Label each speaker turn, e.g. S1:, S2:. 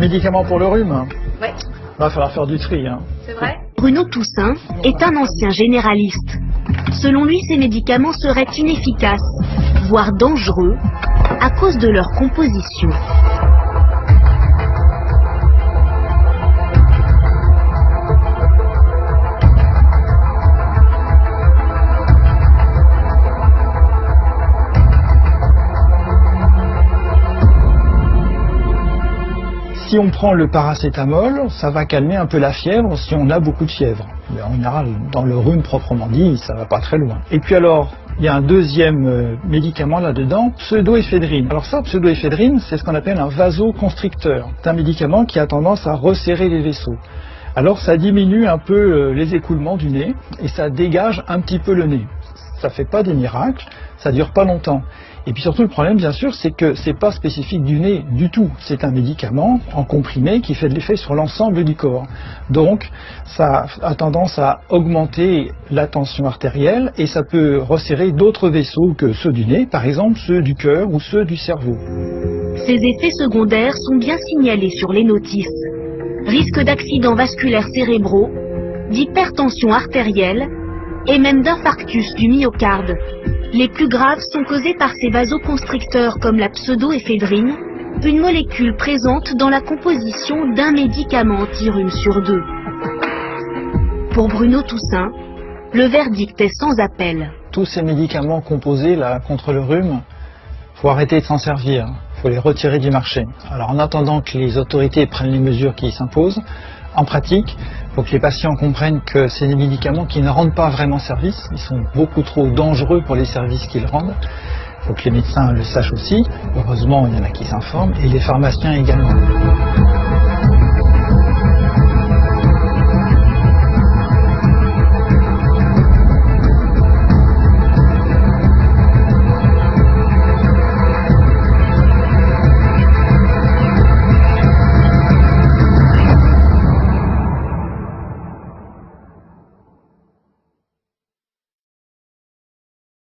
S1: médicaments pour le rhume.
S2: Ouais.
S1: Va falloir faire du tri.
S2: C'est vrai?
S3: Bruno Toussaint est un ancien généraliste. Selon lui, ces médicaments seraient inefficaces, voire dangereux, à cause de leur composition.
S1: Si on prend le paracétamol, ça va calmer un peu la fièvre si on a beaucoup de fièvre. Mais en général, dans le rhume proprement dit, ça va pas très loin. Et puis alors, il y a un deuxième médicament là-dedans, pseudoéphédrine. Alors ça, pseudoéphédrine, c'est ce qu'on appelle un vasoconstricteur. C'est un médicament qui a tendance à resserrer les vaisseaux. Alors ça diminue un peu les écoulements du nez et ça dégage un petit peu le nez. Ça fait pas des miracles, ça dure pas longtemps. Et puis surtout le problème bien sûr c'est que c'est pas spécifique du nez du tout. C'est un médicament en comprimé qui fait de l'effet sur l'ensemble du corps. Donc ça a tendance à augmenter la tension artérielle et ça peut resserrer d'autres vaisseaux que ceux du nez, par exemple ceux du cœur ou ceux du cerveau.
S3: Ces effets secondaires sont bien signalés sur les notices. Risque d'accidents vasculaires cérébraux, d'hypertension artérielle et même d'infarctus du myocarde. Les plus graves sont causés par ces vasoconstricteurs comme la pseudoéphédrine, une molécule présente dans la composition d'un médicament anti-rhume sur 2. Pour Bruno Toussaint, le verdict est sans appel.
S1: Tous ces médicaments composés là, contre le rhume, faut arrêter de s'en servir, faut les retirer du marché. Alors en attendant que les autorités prennent les mesures qui s'imposent, en pratique, il faut que les patients comprennent que c'est des médicaments qui ne rendent pas vraiment service, ils sont beaucoup trop dangereux pour les services qu'ils rendent. Il faut que les médecins le sachent aussi, heureusement il y en a qui s'informent, et les pharmaciens également.